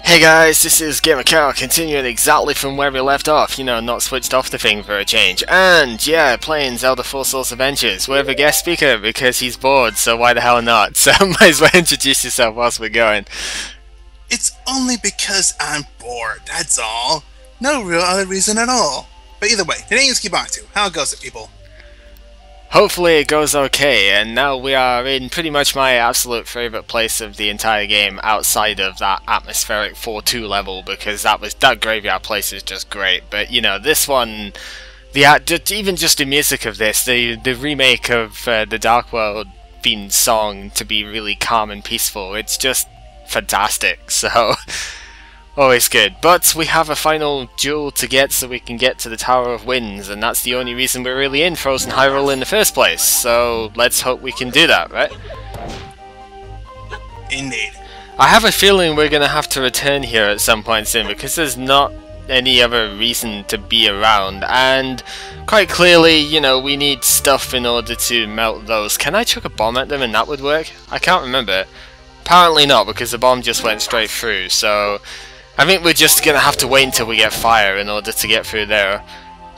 Hey guys, this is gamercal, continuing exactly from where we left off, not switched off the thing for a change. And yeah, playing Zelda 4 Souls Adventures with a guest speaker because he's bored, so why the hell not? So might as well introduce yourself whilst we're going. It's only because I'm bored, that's all. No real other reason at all. But either way, today is Kibatu. How goes it, people? Hopefully it goes okay, and now we are in pretty much my absolute favourite place of the entire game outside of that atmospheric 4-2 level, because that graveyard place is just great. But this one, even just the music of this, the remake of the Dark World themed song to be really calm and peaceful, it's just fantastic, so always good. But we have a final jewel to get so we can get to the Tower of Winds, and that's the only reason we're really in Frozen Hyrule in the first place, so let's hope we can do that, right? Indeed. I have a feeling we're going to have to return here at some point soon, because there's not any other reason to be around, and quite clearly, we need stuff in order to melt those. Can I chuck a bomb at them and that would work? I can't remember. Apparently not, because the bomb just went straight through, so I think we're just going to have to wait until we get fire in order to get through there,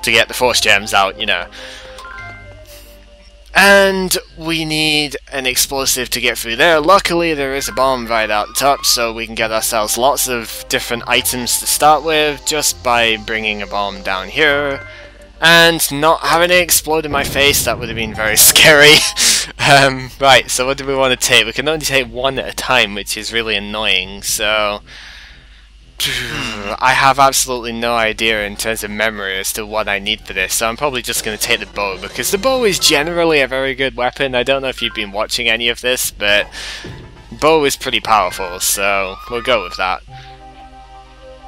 to get the force gems out, And we need an explosive to get through there. Luckily there is a bomb right out the top, so we can get ourselves lots of different items to start with, just by bringing a bomb down here. And not having it explode in my face, that would have been very scary. Right, so what do we want to take? We can only take one at a time, which is really annoying, so I have absolutely no idea in terms of memory as to what I need for this, so I'm probably just going to take the bow, because the bow is generally a very good weapon. I don't know if you've been watching any of this, but bow is pretty powerful, so we'll go with that.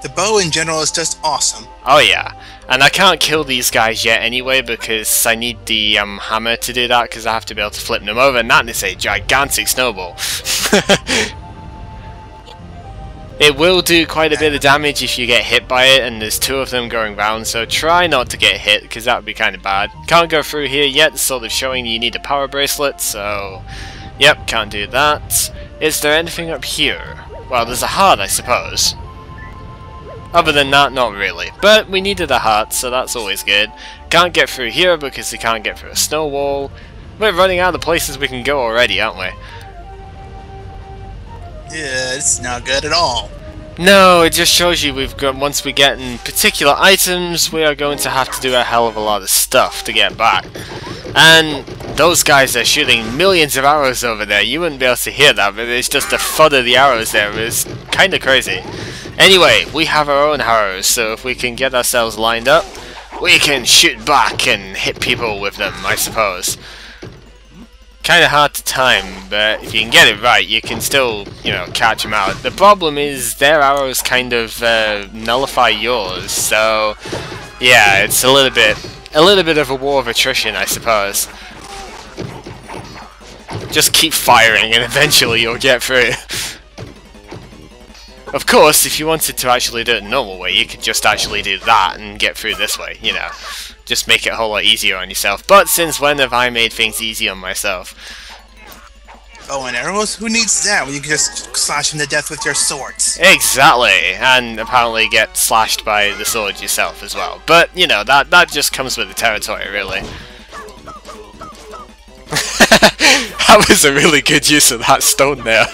The bow in general is just awesome. Oh yeah, and I can't kill these guys yet anyway, because I need the hammer to do that, because I have to be able to flip them over, and that is a gigantic snowball. It will do quite a bit of damage if you get hit by it, and there's two of them going round, so try not to get hit, because that would be kind of bad. Can't go through here yet, it's sort of showing you need a power bracelet, so yep, can't do that. Is there anything up here? Well, there's a heart, I suppose. Other than that, not really. But we needed a heart, so that's always good. Can't get through here because we can't get through a snow wall. We're running out of places we can go already, aren't we? Yeah, it's not good at all. No, it just shows you once we get in particular items, we are going to have to do a hell of a lot of stuff to get back. And those guys are shooting millions of arrows over there. You wouldn't be able to hear that, but it's just the thud of the arrows there is kind of crazy. Anyway, we have our own arrows, so if we can get ourselves lined up, we can shoot back and hit people with them, I suppose. Kind of hard to time, but if you can get it right, you can still, catch them out. The problem is their arrows kind of nullify yours, so yeah, it's a little bit of a war of attrition, I suppose. Just keep firing, and eventually you'll get through. Of course, if you wanted to actually do it the normal way, you could just actually do that and get through this way, Just make it a whole lot easier on yourself. But since when have I made things easy on myself? Oh, and arrows? Who needs that when you can just slash them to death with your swords? Exactly! And apparently get slashed by the sword yourself as well. But, that just comes with the territory, really. That was a really good use of that stone there.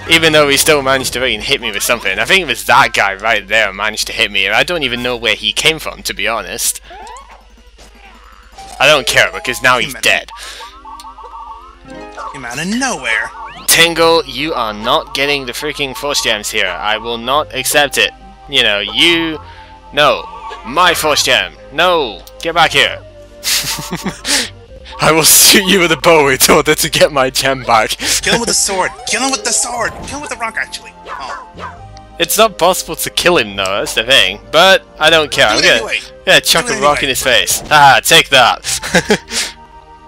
Even though he still managed to hit me with something. I think it was that guy right there managed to hit me. I don't even know where he came from, to be honest. I don't care, because now he's dead. Came out of nowhere. Tingle, you are not getting the freaking force gems here. I will not accept it. No. My force gem. No. Get back here. I will shoot you with a bow in order to get my gem back. Kill him with the sword! Kill him with the sword! Kill him with the rock, actually! Oh. It's not possible to kill him, though, that's the thing. But I don't care. I'm gonna chuck a rock in his face. Ah, take that!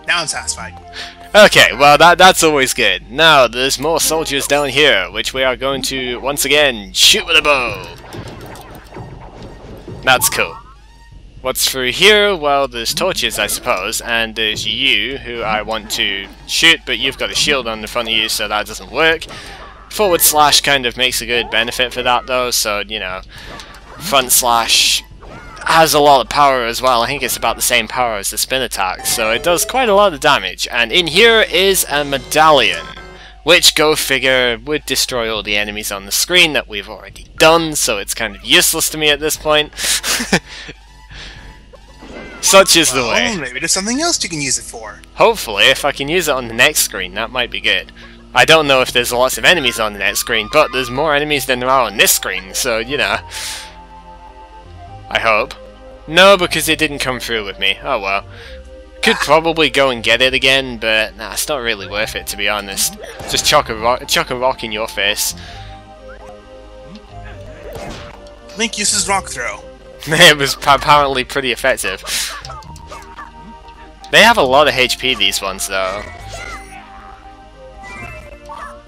Now I'm satisfied. Okay, well, that's always good. Now, there's more soldiers down here, which we are going to, once again, shoot with a bow. That's cool. What's through here? Well, there's torches, I suppose, and there's you, who I want to shoot, but you've got a shield on the front of you, so that doesn't work. Forward slash kind of makes a good benefit for that though, so, you know, front slash has a lot of power as well. I think it's about the same power as the spin attack, so it does quite a lot of damage. And in here is a medallion, which, go figure, would destroy all the enemies on the screen that we've already done, so it's kind of useless to me at this point. Such is the way. Maybe there's something else you can use it for. Hopefully, if I can use it on the next screen, that might be good. I don't know if there's lots of enemies on the next screen, but there's more enemies than there are on this screen, so, you know. I hope. No, because it didn't come through with me. Oh well. Could probably go and get it again, but nah, it's not really worth it, to be honest. Just chuck a rock in your face. Link uses rock throw. It was apparently pretty effective. They have a lot of HP, these ones, though.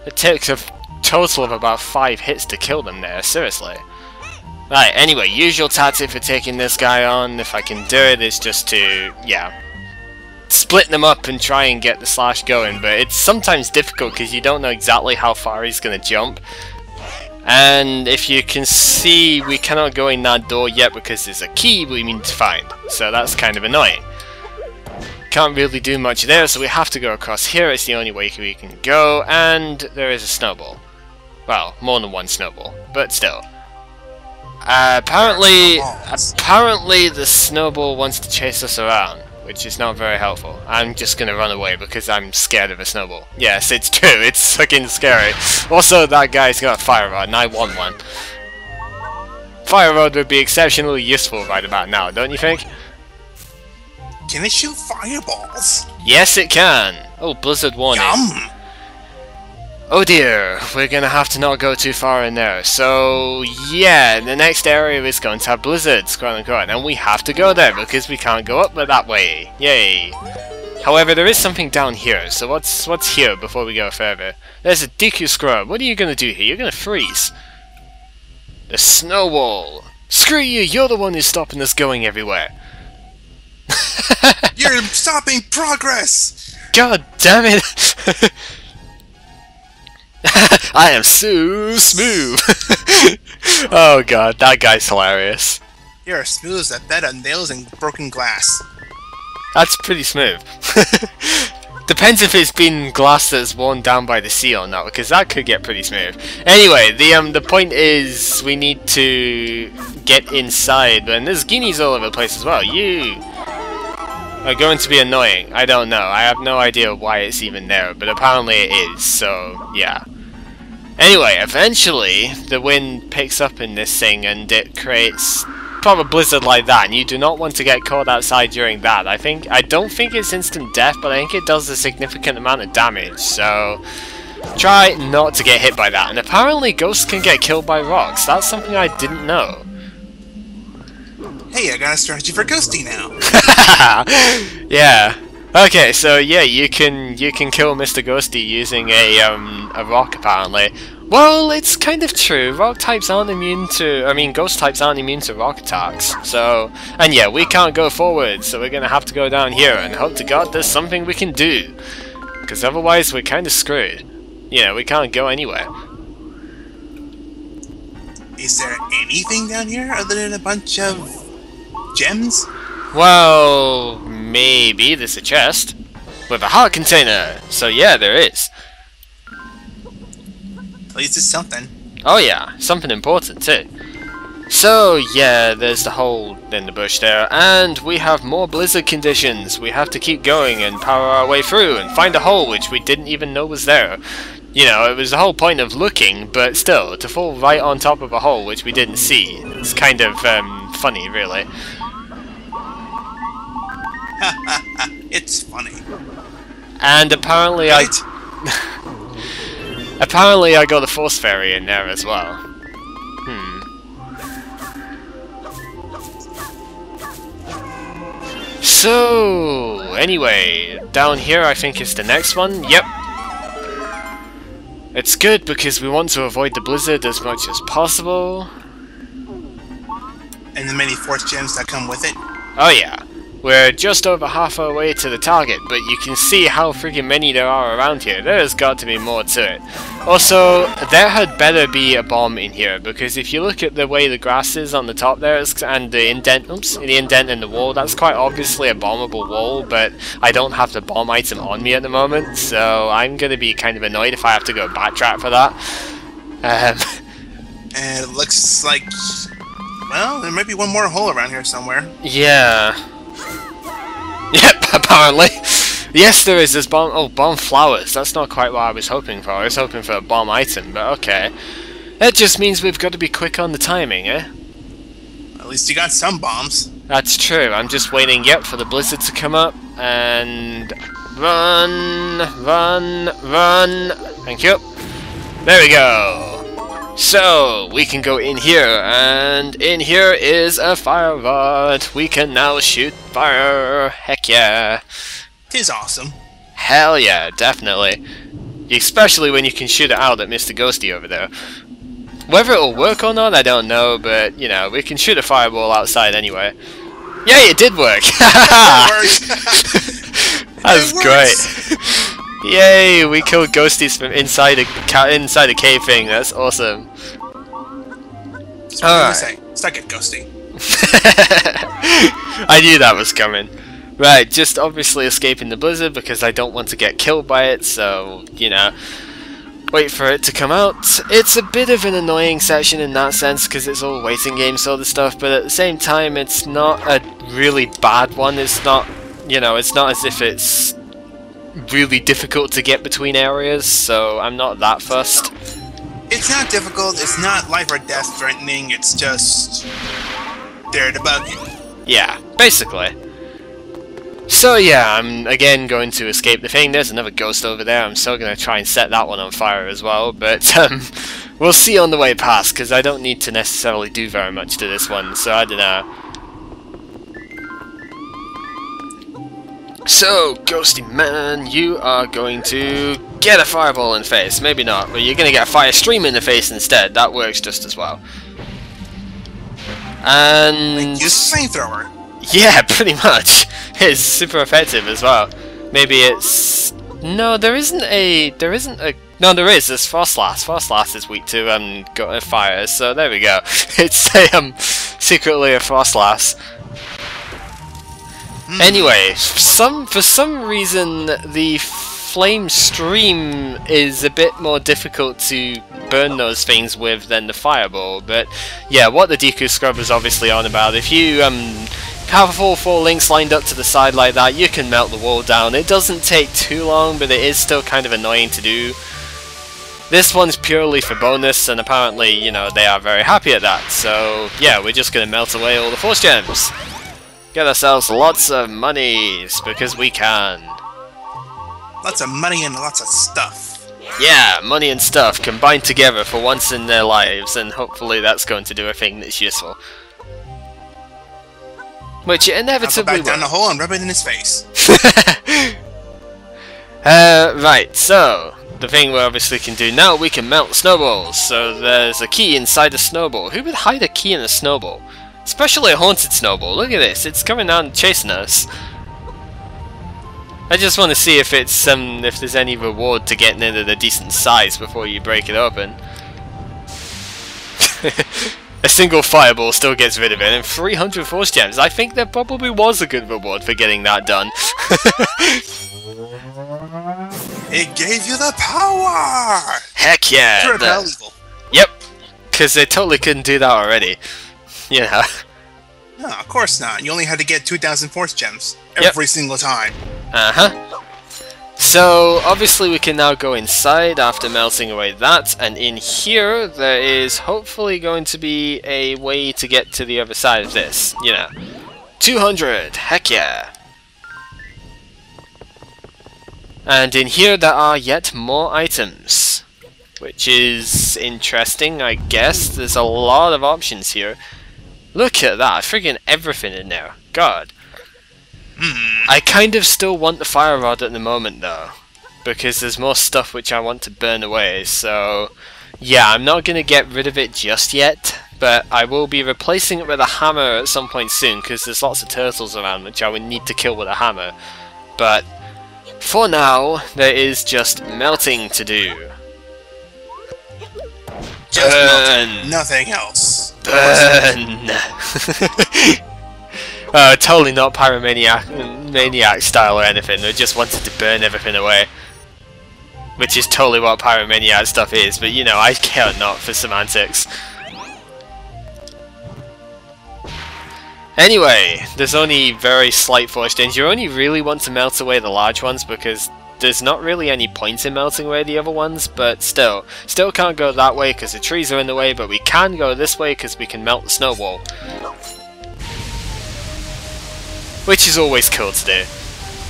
It takes a total of about 5 hits to kill them there, seriously. Right, anyway, usual tactic for taking this guy on, if I can do it, is just to, yeah, split them up and try and get the slash going, but it's sometimes difficult because you don't know exactly how far he's going to jump. And if you can see, we cannot go in that door yet because there's a key we need to find, so that's kind of annoying. Can't really do much there, so we have to go across here. It's the only way we can go, and there is a snowball. Well, more than one snowball, but still. Apparently the snowball wants to chase us around, which is not very helpful. I'm just gonna run away because I'm scared of a snowball. Yes, it's true, it's fucking scary. Also, that guy's got a fire rod, and I want one. Fire rod would be exceptionally useful right about now, don't you think? Can it shoot fireballs? Yes, it can! Oh, blizzard warning. Yum! Oh dear, we're gonna have to not go too far in there. So, yeah, the next area is going to have blizzards, quote unquote, and we have to go there because we can't go up that way. Yay! However, there is something down here, so what's here before we go further? There's a Deku Scrub. What are you gonna do here? You're gonna freeze. The snowball. Screw you, you're the one who's stopping us going everywhere. You're stopping progress! God damn it! I am so smooth! Oh god, that guy's hilarious. You're as smooth as a bed of nails and broken glass. That's pretty smooth. Depends if it's been glass that's worn down by the sea or not, because that could get pretty smooth. Anyway, the point is we need to get inside, and there's guineas all over the place as well. You are going to be annoying. I don't know. I have no idea why it's even there, but apparently it is, so yeah. Anyway, eventually the wind picks up in this thing and it creates a blizzard like that, and you do not want to get caught outside during that. I don't think it's instant death, but I think it does a significant amount of damage, so try not to get hit by that. And apparently ghosts can get killed by rocks. That's something I didn't know. Hey, I got a strategy for Ghosty now. Yeah. Okay, so yeah, you can kill Mr. Ghosty using a rock apparently. Well, it's kind of true. Rock types aren't immune to, ghost types aren't immune to rock attacks. So, and yeah, we can't go forward, so we're gonna have to go down here and hope to God there's something we can do. Because otherwise we're kind of screwed. Yeah, we can't go anywhere. Is there anything down here other than a bunch of gems? Well, maybe there's a chest with a heart container. So yeah, there is. At least it's something. Oh yeah, something important too. So yeah, there's the hole in the bush there, and we have more blizzard conditions. We have to keep going and power our way through and find a hole which we didn't even know was there. You know, it was the whole point of looking, but still, to fall right on top of a hole which we didn't see, it's kind of funny, really. It's funny. And apparently right? apparently I got a force fairy in there as well. So, anyway, down here I think is the next one. Yep. It's good because we want to avoid the blizzard as much as possible. And the many force gems that come with it. Oh yeah. We're just over halfway to the target, but you can see how freaking many there are around here. There's got to be more to it. Also, there had better be a bomb in here, because if you look at the way the grass is on the top there, and the indent, the indent in the wall, that's quite obviously a bombable wall, but I don't have the bomb item on me at the moment, so I'm going to be kind of annoyed if I have to go backtrack for that. And it looks like, well, there might be one more hole around here somewhere. Yeah. Yep, apparently. Yes, there is this bomb. Oh, bomb flowers. That's not quite what I was hoping for. I was hoping for a bomb item, but okay. That just means we've got to be quick on the timing, eh? At least you got some bombs. That's true. I'm just waiting, yep, for the blizzard to come up, and run, run, run. Thank you. There we go. So, we can go in here, and in here is a fire rod. We can now shoot fire. Heck yeah. Tis awesome. Hell yeah, definitely. Especially when you can shoot it out at Mr. Ghosty over there. Whether it'll work or not, I don't know, but, you know, we can shoot a fireball outside anyway. Yay, it did work! That was great. Yay, we killed ghosties from inside a cave thing. That's awesome. Alright. Stuck it, Ghosty. I knew that was coming. Right, just obviously escaping the blizzard because I don't want to get killed by it, so, you know, wait for it to come out. It's a bit of an annoying section in that sense because it's all waiting game sort of stuff, but at the same time it's not a really bad one. It's not, you know, it's not as if it's really difficult to get between areas, so I'm not that fussed. It's not difficult, it's not life or death threatening, it's just there to bug you. Yeah, basically. So yeah, I'm again going to escape the thing. There's another ghost over there. I'm still going to try and set that one on fire as well, but we'll see on the way past, because I don't need to necessarily do very much to this one, so I don't know. So, Ghosty Man, you are going to get a fireball in the face. Maybe not, but you're going to get a fire stream in the face instead. That works just as well. And... use a flamethrower. Yeah, pretty much. It's super effective as well. Maybe it's... No, there isn't a... No, there is. There's Frostlass. Frostlass is weak to fire, so there we go. It's a, secretly a Frostlass. Anyway, for some reason the flame stream is a bit more difficult to burn those things with than the fireball, but yeah, what the Deku Scrub is obviously on about, if you have all four links lined up to the side like that, you can melt the wall down. It doesn't take too long, but it is still kind of annoying to do. This one's purely for bonus, and apparently, you know, they are very happy at that, so yeah, we're just gonna melt away all the force gems. Get ourselves lots of monies, because we can. Lots of money and lots of stuff. Yeah, money and stuff combined together for once in their lives, and hopefully that's going to do a thing that's useful. Which it inevitably I'll go back down the hole and rub it in his face. Right, so, the thing we obviously can do now, we can melt snowballs. So there's a key inside a snowball. Who would hide a key in a snowball? Especially a haunted snowball. Look at this, it's coming down and chasing us. I just want to see if it's if there's any reward to getting it at a decent size before you break it open. A single fireball still gets rid of it, and 300 force gems. I think there probably was a good reward for getting that done. It gave you the power! Heck yeah! To repel evil. Yep, because they totally couldn't do that already. You know. No, of course not. You only had to get 2,000 force gems every single time. Uh-huh. So, obviously we can now go inside after melting away that, and in here there is hopefully going to be a way to get to the other side of this, you know. 200! Heck yeah! And in here there are yet more items, which is interesting, I guess. There's a lot of options here. Look at that, friggin' everything in there. God. I kind of still want the fire rod at the moment though, because there's more stuff which I want to burn away, so yeah, I'm not going to get rid of it just yet, but but I will be replacing it with a hammer at some point soon, because there's lots of turtles around which I would need to kill with a hammer. But for now, there is just melting to do. Just Burn! melting, nothing else. Burn! Totally not Pyromaniac style or anything, they just wanted to burn everything away. Which is totally what Pyromaniac stuff is, but you know, I care not for semantics. Anyway, there's only very slight force change. You only really want to melt away the large ones because there's not really any point in melting away the other ones, but still can't go that way because the trees are in the way, but we can go this way because we can melt the snowball. Which is always cool to do.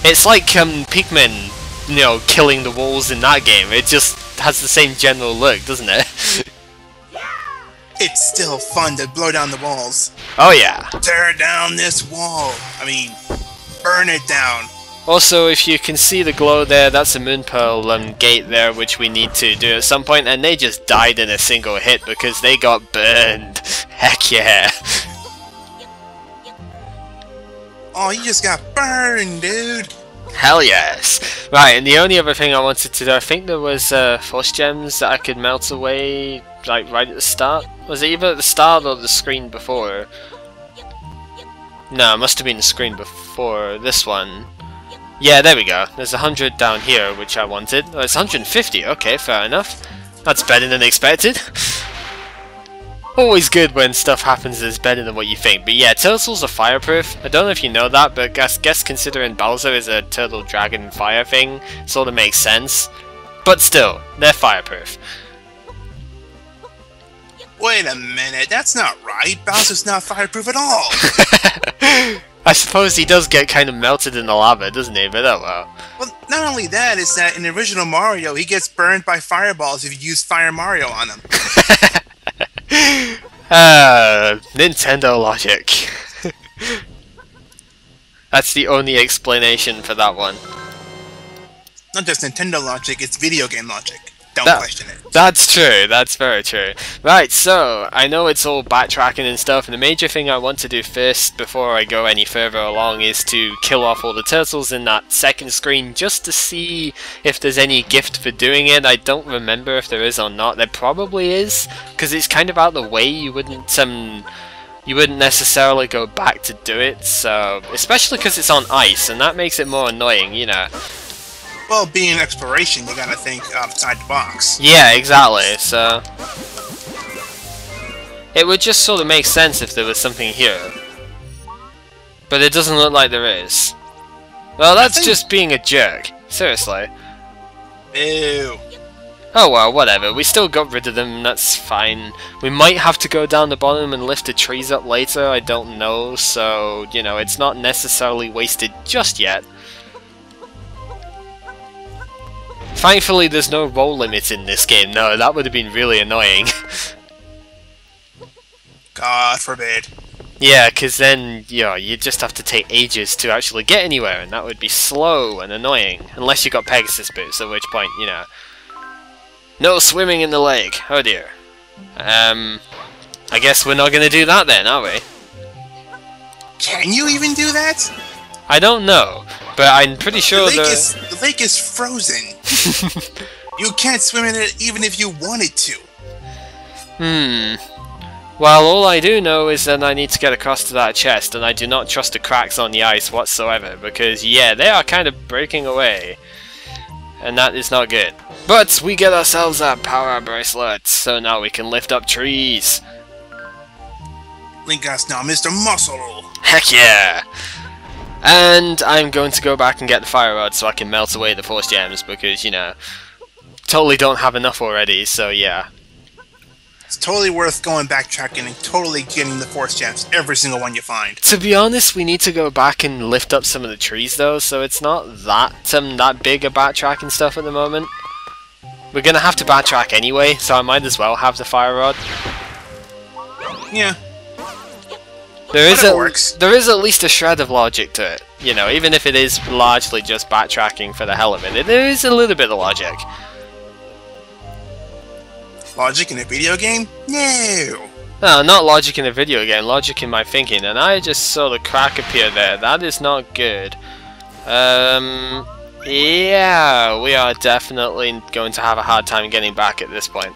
It's like Pikmin, you know, killing the walls in that game. It just has the same general look, doesn't it? It's still fun to blow down the walls. Oh yeah. Tear down this wall. I mean, burn it down. Also, if you can see the glow there, that's a Moonpearl gate there, which we need to do at some point, and they just died in a single hit because they got burned. Heck yeah. Oh, you just got burned, dude. Hell yes. Right, and the only other thing I wanted to do, I think there was force gems that I could melt away, like right at the start. Was it either at the start or the screen before? No, it must have been the screen before this one. Yeah, there we go. There's 100 down here, which I wanted. Oh, it's 150. Okay, fair enough. That's better than expected. Always good when stuff happens that's better than what you think. But yeah, turtles are fireproof. I don't know if you know that, but I guess considering Bowser is a turtle dragon fire thing, sort of makes sense. But still, they're fireproof. Wait a minute, that's not right. Bowser's not fireproof at all. I suppose he does get kind of melted in the lava, doesn't he? But oh well. Well, not only that, is that in the original Mario, he gets burned by fireballs if you use Fire Mario on him. Nintendo logic. That's the only explanation for that one. Not just Nintendo logic, it's video game logic. Don't question it. That's true, that's very true. Right, so, I know it's all backtracking and stuff, and the major thing I want to do first, before I go any further along, is to kill off all the turtles in that second screen, just to see if there's any gift for doing it. I don't remember if there is or not. There probably is, because it's kind of out of the way. You wouldn't necessarily go back to do it, so, especially because it's on ice, and that makes it more annoying, you know. Well, being exploration, you gotta think outside the box. Yeah, exactly, so... It would just sort of make sense if there was something here. But it doesn't look like there is. Well, that's just being a jerk. Seriously. Ew. Oh well, whatever. We still got rid of them, that's fine. We might have to go down the bottom and lift the trees up later, I don't know, so, you know, it's not necessarily wasted just yet. Thankfully, there's no roll limit in this game. No, that would have been really annoying. God forbid. Yeah, because then, you know, you just have to take ages to actually get anywhere, and that would be slow and annoying. Unless you got Pegasus boots, at which point, you know... No swimming in the lake. Oh dear. I guess we're not going to do that then, are we? Can you even do that? I don't know, but I'm pretty sure the lake is frozen. You can't swim in it even if you wanted to. Well, all I do know is that I need to get across to that chest, and I do not trust the cracks on the ice whatsoever, because, yeah, they are kind of breaking away. And that is not good. But we get ourselves a power bracelet, so now we can lift up trees. Link us now, Mr. Muscle. Heck yeah! And I'm going to go back and get the fire rod so I can melt away the force gems, because, you know, totally don't have enough already, so yeah. It's totally worth going backtracking and totally getting the force gems, every single one you find. To be honest, we need to go back and lift up some of the trees though, so it's not that big a backtracking stuff at the moment. We're gonna have to backtrack anyway, so I might as well have the fire rod. Yeah. There is at least a shred of logic to it, you know, even if it is largely just backtracking for the hell of it, there is a little bit of logic. Logic in a video game? No! No, not logic in a video game, logic in my thinking, and I just saw the crack appear there. That is not good. Yeah, we are definitely going to have a hard time getting back at this point.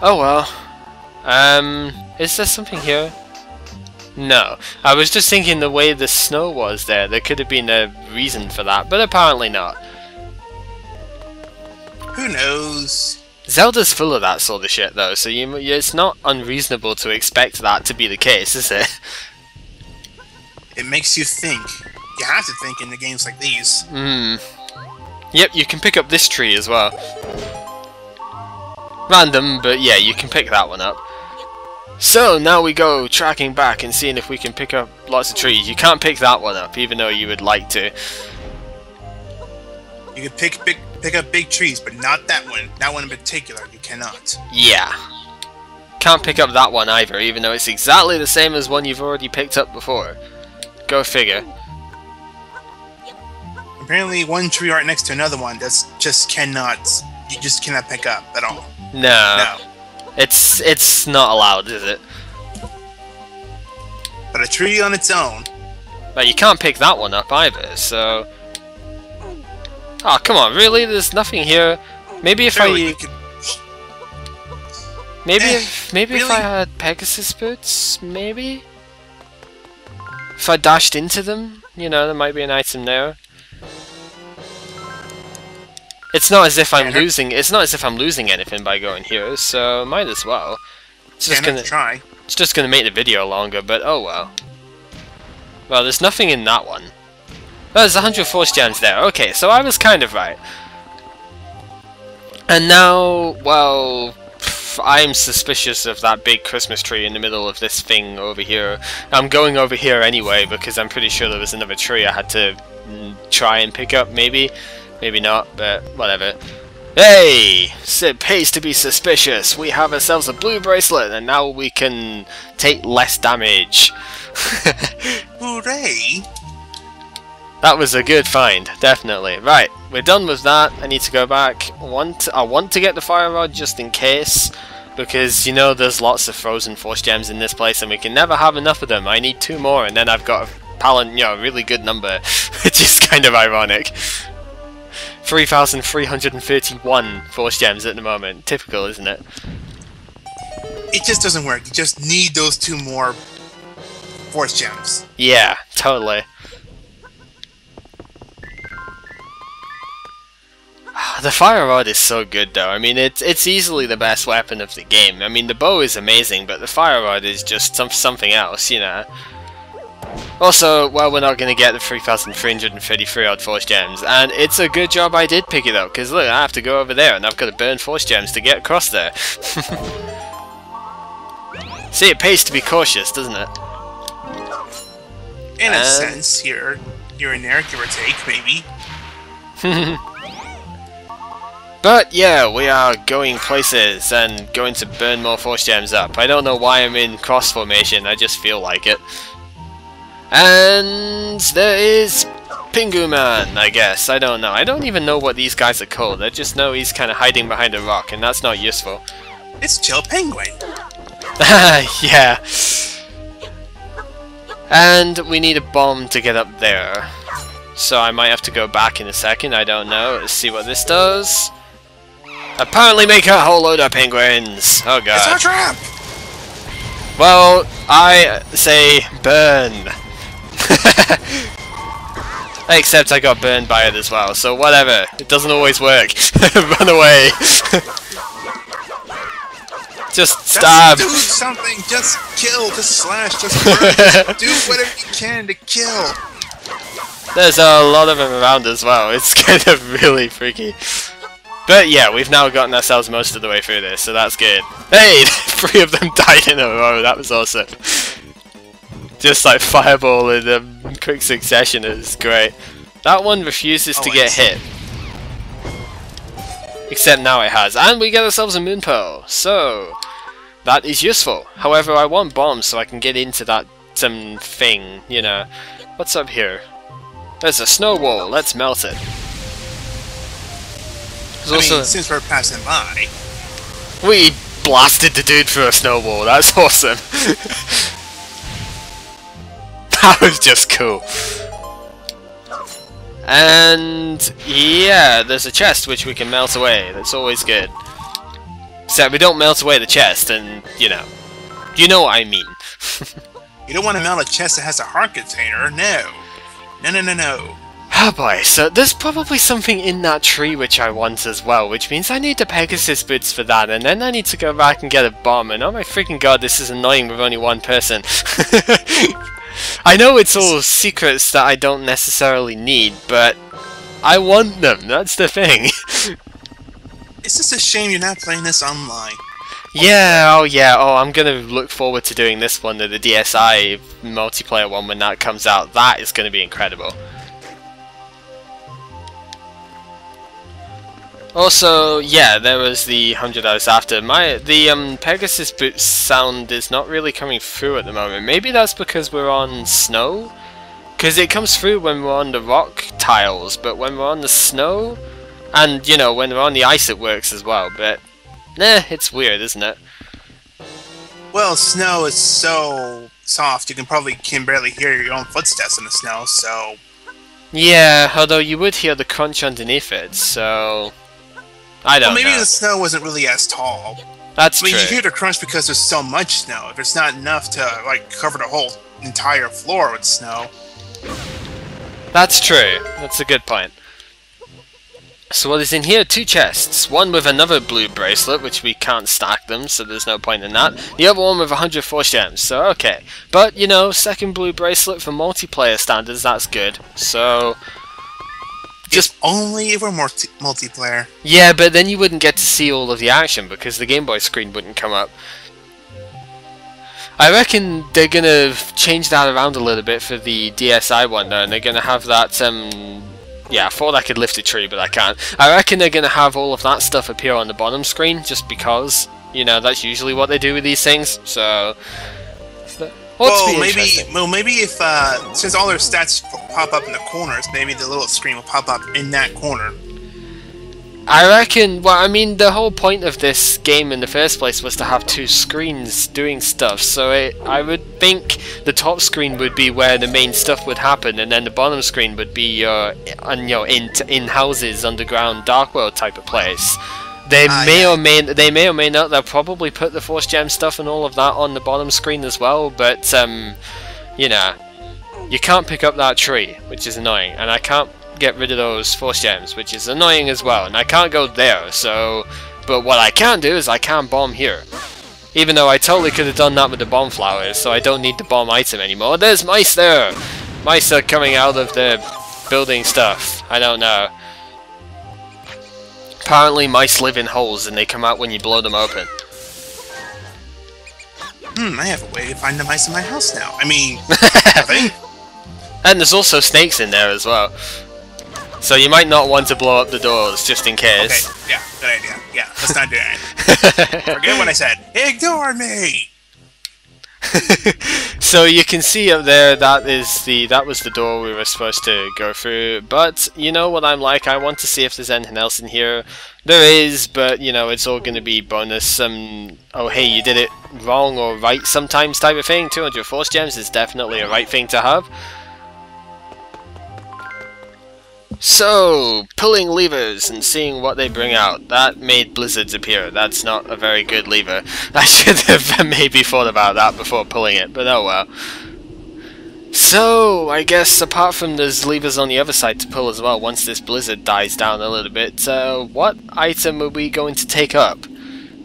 Oh well. Is there something here? No. I was just thinking the way the snow was there could have been a reason for that, but apparently not. Who knows? Zelda's full of that sort of shit though, so it's not unreasonable to expect that to be the case, is it? It makes you think. You have to think in the games like these. Yep, you can pick up this tree as well. Random, but yeah, you can pick that one up. So, now we go tracking back and seeing if we can pick up lots of trees. You can't pick that one up, even though you would like to. You can pick up big trees, but not that one. That one in particular, you cannot. Yeah. Can't pick up that one either, even though it's exactly the same as one you've already picked up before. Go figure. Apparently one tree right next to another one that's just cannot... You just cannot pick up at all. No. It's not allowed, is it? But a tree on its own. But you can't pick that one up either, so... Oh, come on, really? There's nothing here. Maybe if Surely Maybe really? if I had Pegasus boots, maybe? If I dashed into them, you know, there might be an item there. It's not as if I'm losing. It's not as if I'm losing anything by going here, so might as well. It's just gonna try. It's just gonna make the video longer, but oh well. Well, there's nothing in that one. Oh, there's 100 force gems there. Okay, so I was kind of right. And now, well, I'm suspicious of that big Christmas tree in the middle of this thing over here. I'm going over here anyway because I'm pretty sure there was another tree I had to try and pick up, maybe. Maybe not, but whatever. Hey! It pays to be suspicious. We have ourselves a blue bracelet and now we can take less damage. Hooray! That was a good find, definitely. Right, we're done with that. I need to go back. I want to get the fire rod just in case, because you know there's lots of frozen force gems in this place and we can never have enough of them. I need 2 more and then I've got a really good number, which is kind of ironic. 3,331 force gems at the moment. Typical, isn't it? It just doesn't work. You just need those 2 more force gems. Yeah, totally. The fire rod is so good though. I mean, it's easily the best weapon of the game. I mean, the bow is amazing, but the fire rod is just something else, you know. Also, well, we're not going to get the 3,333 odd force gems, and it's a good job I did pick it up, because look, I have to go over there, and I've got to burn force gems to get across there. See, it pays to be cautious, doesn't it? In a sense, here and there, give or take, maybe. But yeah, we are going places, and going to burn more force gems up. I don't know why I'm in cross formation, I just feel like it. And there is Pingu Man, I guess. I don't know. I don't even know what these guys are called. I just know he's kind of hiding behind a rock, and that's not useful. It's Chill Penguin. Yeah. And we need a bomb to get up there. So I might have to go back in a second. I don't know. Let's see what this does. Apparently make a whole load of penguins. Oh god. It's our trap! Well, I say burn. Except I got burned by it as well, so whatever. It doesn't always work. Run away. Just stab. Just do something. Just kill. Just slash. Just burn. Just do whatever you can to kill. There's a lot of them around as well. It's kind of really freaky. But yeah, we've now gotten ourselves most of the way through this, so that's good. Hey! 3 of them died in a row. That was awesome. Just like fireball in quick succession. It was great. That one refuses to get hit. Except now it has. And we get ourselves a moon pearl. So, that is useful. However, I want bombs so I can get into that thing, you know. What's up here? There's a snow wall. Let's melt it. I mean, since we're passing by. We blasted the dude through a snowball. That's awesome. That was just cool. And yeah, there's a chest which we can melt away. That's always good. Except we don't melt away the chest, and you know what I mean. You don't want to melt a chest that has a heart container. No. No. Oh boy, so there's probably something in that tree which I want as well, which means I need the Pegasus boots for that, and then I need to go back and get a bomb, and oh my freaking god, this is annoying with only one person. I know it's all secrets that I don't necessarily need, but I want them, that's the thing. It's just a shame you're not playing this online. Yeah, oh, I'm gonna look forward to doing this one, the DSi multiplayer one, when that comes out. That is gonna be incredible. Also, yeah, there was the 100 I was after. The Pegasus boots sound is not really coming through at the moment. Maybe that's because we're on snow? Because it comes through when we're on the rock tiles, but when we're on the snow, and, you know, when we're on the ice it works as well, but, nah, it's weird, isn't it? Well, snow is so soft, you can barely hear your own footsteps in the snow, so... Yeah, although you would hear the crunch underneath it, so... I don't know. Maybe the snow wasn't really as tall. That's true. You hear the crunch because there's so much snow. If it's not enough to, like, cover the whole entire floor with snow. That's true. That's a good point. So what is in here? 2 chests. One with another blue bracelet, which we can't stack them, so there's no point in that. The other one with 100 force gems, so okay. But, you know, second blue bracelet for multiplayer standards, that's good. So... just only if we're multiplayer. Yeah, but then you wouldn't get to see all of the action, because the Game Boy screen wouldn't come up. I reckon they're gonna change that around a little bit for the DSi one, though, and they're gonna have that, yeah, I thought I could lift a tree, but I can't. I reckon they're going to have all of that stuff appear on the bottom screen, just because, you know, that's usually what they do with these things, so... Well, maybe if, since all their stats pop up in the corners, maybe the little screen will pop up in that corner. I reckon, well, I mean, the whole point of this game in the first place was to have 2 screens doing stuff, so I would think the top screen would be where the main stuff would happen, and then the bottom screen would be your, in houses, underground, dark world type of place. They may or may not, they'll probably put the Force Gem stuff and all of that on the bottom screen as well, but, you know, you can't pick up that tree, which is annoying, and I can't get rid of those Force Gems, which is annoying as well, and I can't go there, so... But what I can do is I can bomb here. Even though I totally could have done that with the bomb flowers, so I don't need the bomb item anymore. There's mice there! Mice are coming out of the building stuff. I don't know. Apparently mice live in holes and they come out when you blow them open. I have a way to find the mice in my house now. I mean... nothing. And there's also snakes in there as well. So you might not want to blow up the doors, just in case. Okay, yeah, good idea. Yeah, let's not do that. Forget what I said. Ignore me! So you can see up there, that was the door we were supposed to go through, but you know what I'm like, I want to see if there's anything else in here. There is, but you know, it's all going to be bonus, oh hey, you did it wrong or right sometimes type of thing. 200 Force Gems is definitely a right thing to have. So, pulling levers and seeing what they bring out. That made blizzards appear. That's not a very good lever. I should have maybe thought about that before pulling it, but oh well. So, I guess apart from there's levers on the other side to pull as well, once this blizzard dies down a little bit, what item are we going to take up?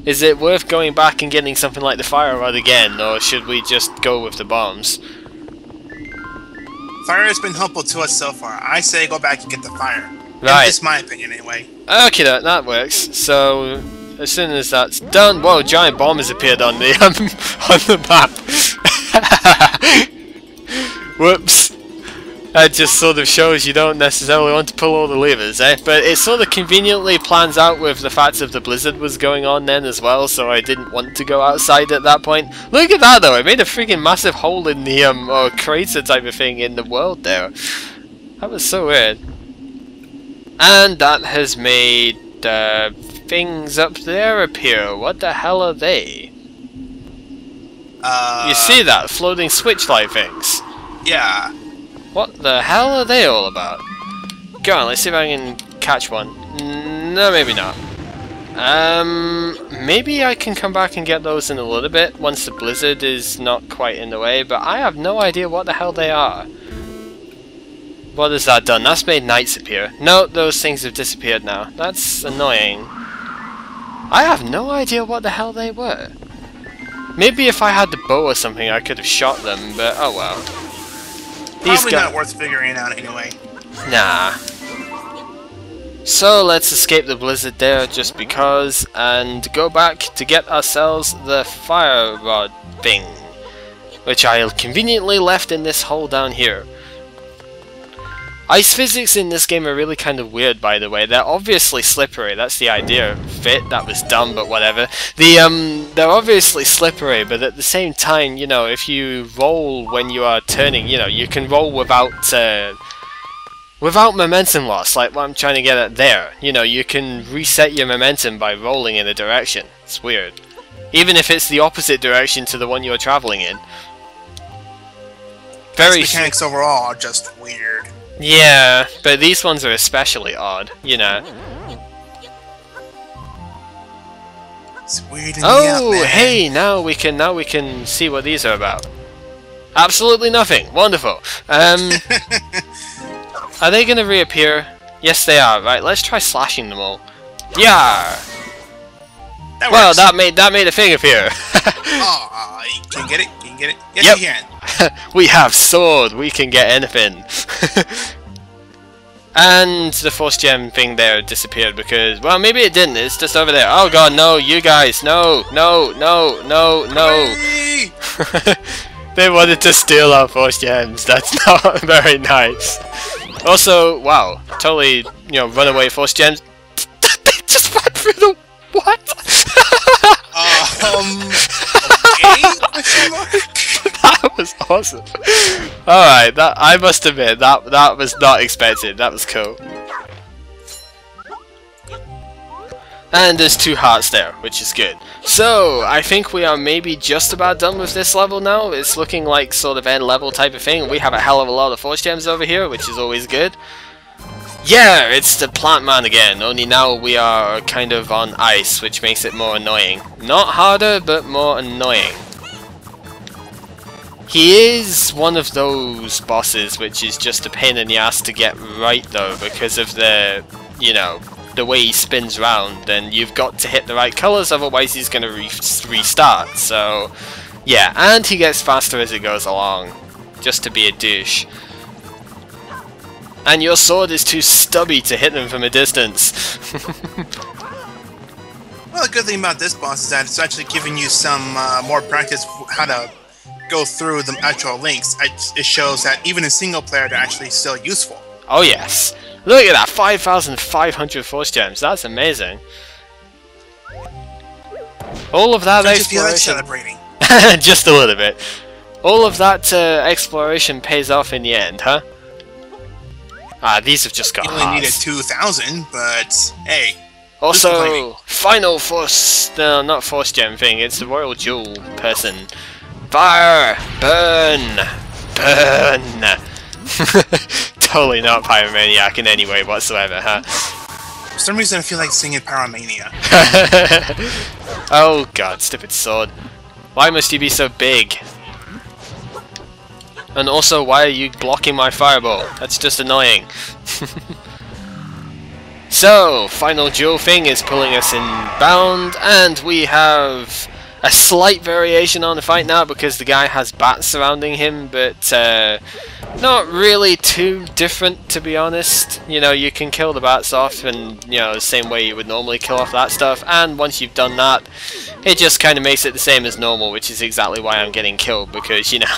Is it worth going back and getting something like the fire rod again, or should we just go with the bombs? Fire has been helpful to us so far. I say go back and get the fire. Right. That's my opinion, anyway. Okay, that works. So, as soon as that's done... Whoa, giant bomb has appeared on the, on the map. Whoops. That just sort of shows you don't necessarily want to pull all the levers, eh? But it sort of conveniently plans out with the fact that the blizzard was going on then as well, so I didn't want to go outside at that point. Look at that though, it made a freaking massive hole in the, crater type of thing in the world there. That was so weird. And that has made, things up there appear. What the hell are they? You see that? Floating switch-light things. Yeah. What the hell are they all about? Go on, let's see if I can catch one. No, maybe not. Maybe I can come back and get those in a little bit once the blizzard is not quite in the way, but I have no idea what the hell they are. What has that done? That's made nights appear. No, those things have disappeared now. That's annoying. I have no idea what the hell they were. Maybe if I had the bow or something I could have shot them, but oh well. Probably not worth figuring out anyway. Nah. So let's escape the blizzard there just because, and go back to get ourselves the fire rod thing, which I conveniently left in this hole down here. Ice physics in this game are really kind of weird, by the way. They're obviously slippery, that's the idea of it. That was dumb, but whatever. They're obviously slippery, but at the same time, you know, if you roll when you are turning, you know, you can roll without momentum loss, like what I'm trying to get at there. You know, you can reset your momentum by rolling in a direction. It's weird. Even if it's the opposite direction to the one you're traveling in. Very mechanics overall are just weird. Yeah, but these ones are especially odd, you know. It's weird. Oh, hey, now we can see what these are about. Absolutely nothing. Wonderful. Are they going to reappear? Yes, they are. Right, let's try slashing them all. Yeah. Well, that made a thing appear. Oh, you can get it. Can you get it? Yes, yep. You can. We have sword. We can get anything. And the force gem thing there disappeared because, well, maybe it didn't. It's just over there. Oh god, no, you guys, no, no, no, no, no. They wanted to steal our force gems. That's not very nice. Also, wow, totally, you know, runaway force gems. They just went through the what? Okay. That was awesome. Alright, that I must admit that was not expected. That was cool. And there's 2 hearts there, which is good. So, I think we are maybe just about done with this level now. It's looking like sort of end level type of thing. We have a hell of a lot of force gems over here, which is always good. Yeah, it's the plant man again, only now we are kind of on ice, which makes it more annoying. Not harder, but more annoying. He is one of those bosses which is just a pain in the ass to get right though, because of the, you know, the way he spins round, and you've got to hit the right colours, otherwise he's going to restart. So, yeah, and he gets faster as it goes along, just to be a douche. And your sword is too stubby to hit them from a distance. Well, the good thing about this boss is that it's actually giving you some more practice how to go through the actual links. It shows that even in single player, they're actually still useful. Oh yes. Look at that, 5,500 force gems. That's amazing. All of that exploration. Celebrating. Just a little bit. All of that exploration pays off in the end, huh? Ah, these have just got you only hearts. needed 2,000, but hey. Also, final force, no, not force gem thing, it's the royal jewel person. Fire! Burn! Burn! Totally not pyromaniac in any way whatsoever, huh? For some reason I feel like singing Pyromania. Oh god, stupid sword. Why must you be so big? And also, why are you blocking my fireball? That's just annoying. So, final duel thing is pulling us in bound, and we have a slight variation on the fight now because the guy has bats surrounding him, but not really too different, to be honest. You know, you can kill the bats off and, you know, the same way you would normally kill off that stuff, and once you've done that, it just kind of makes it the same as normal, which is exactly why I'm getting killed, because, you know,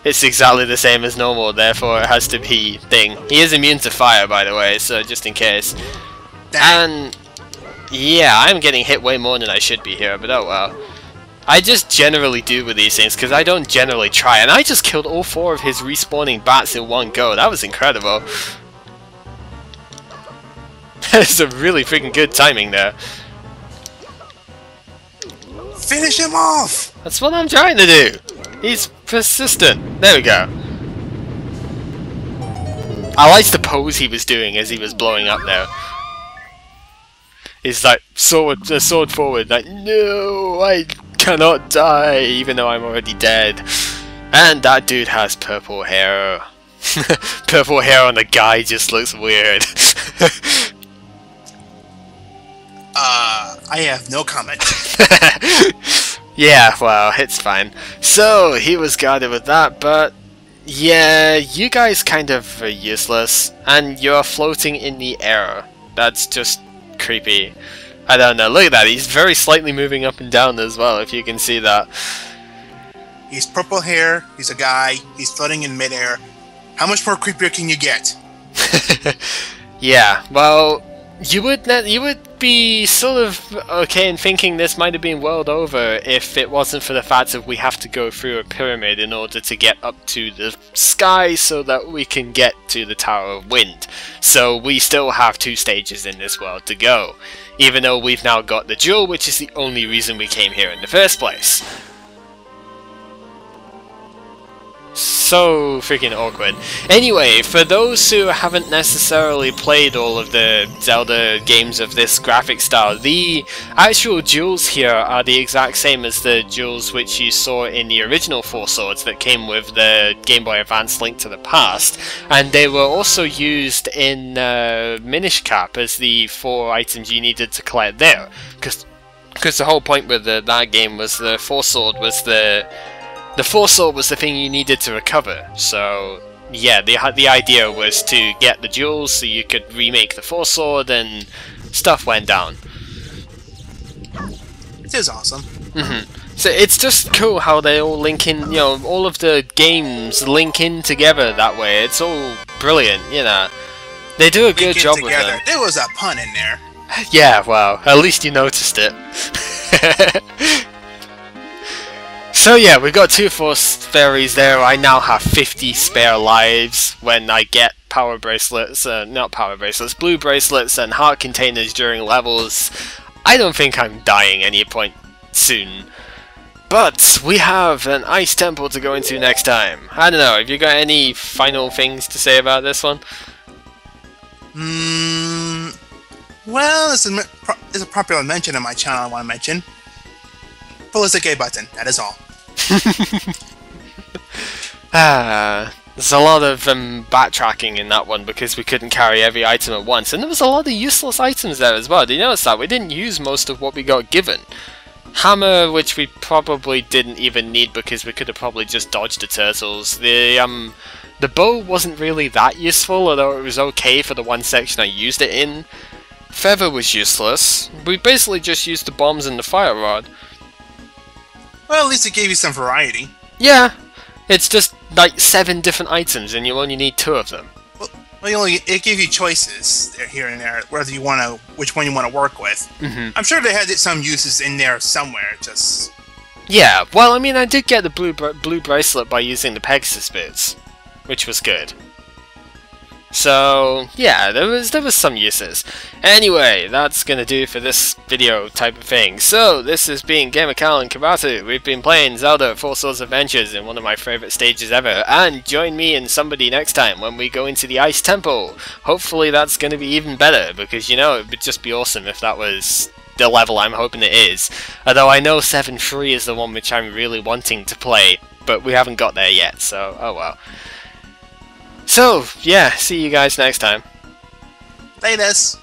it's exactly the same as normal, therefore it has to be thing. He is immune to fire, by the way, so just in case. And yeah, I'm getting hit way more than I should be here, but oh well. I just generally do with these things, because I don't generally try, and I just killed all 4 of his respawning bats in one go. That was incredible. That's some really freaking good timing there. Finish him off! That's what I'm trying to do. He's persistent. There we go. I liked the pose he was doing as he was blowing up there. He's like, sword forward, like, no, I cannot die, even though I'm already dead. And that dude has purple hair. Purple hair on the guy just looks weird. I have no comment. Yeah, well, it's fine. So, he was guarded with that, but yeah, you guys kind of are useless, and you're floating in the air. That's just creepy. I don't know, look at that, he's very slightly moving up and down as well, if you can see that. He's purple hair, he's a guy, he's floating in midair. How much more creepier can you get? Yeah, well, you would be sort of okay in thinking this might have been world over if it wasn't for the fact that we have to go through a pyramid in order to get up to the sky so that we can get to the Tower of Wind. So we still have 2 stages in this world to go, even though we've now got the jewel, which is the only reason we came here in the first place. So freaking awkward. Anyway, for those who haven't necessarily played all of the Zelda games of this graphic style, the actual jewels here are the exact same as the jewels which you saw in the original 4 swords that came with the Game Boy Advance Link to the Past, and they were also used in Minish Cap as the 4 items you needed to collect there, because the whole point with that game was the 4 sword was the 4 sword was the thing you needed to recover. So yeah, the idea was to get the jewels so you could remake the 4 sword and stuff went down. It is awesome. So it's just cool how they all link in, you know, all of the games link in together that way. It's all brilliant, you know. They do a good job with them. There was a pun in there. Yeah, well, at least you noticed it. So yeah, we've got 2 Force Fairies there. I now have 50 spare lives when I get power bracelets, not power bracelets, blue bracelets and heart containers during levels. I don't think I'm dying any point soon. But we have an ice temple to go into next time. I don't know, have you got any final things to say about this one? Well, there's a popular mention in my channel I want to mention. Ballistic A button, that is all. There's a lot of backtracking in that one because we couldn't carry every item at once, and there was a lot of useless items there as well. Did you notice that? We didn't use most of what we got given. Hammer, which we probably didn't even need because we could have probably just dodged the turtles. The bow wasn't really that useful, although it was okay for the one section I used it in. Feather was useless. We basically just used the bombs and the fire rod. Well, at least it gave you some variety. Yeah, it's just like 7 different items and you only need 2 of them. Well, it gave you choices here and there, whether you want to, which one you want to work with. I'm sure they had some uses in there somewhere, just... Yeah, well, I mean, I did get the blue bracelet by using the Pegasus bits, which was good. So, yeah, there was some uses. Anyway, that's gonna do for this video type of thing. So, this has been gamercal and Kabatu. We've been playing Zelda 4 Swords Adventures in one of my favourite stages ever. And join me and somebody next time when we go into the Ice Temple. Hopefully that's gonna be even better, because, you know, it would just be awesome if that was the level I'm hoping it is. Although I know 7-3 is the one which I'm really wanting to play, but we haven't got there yet, so oh well. So, yeah, see you guys next time. Latest!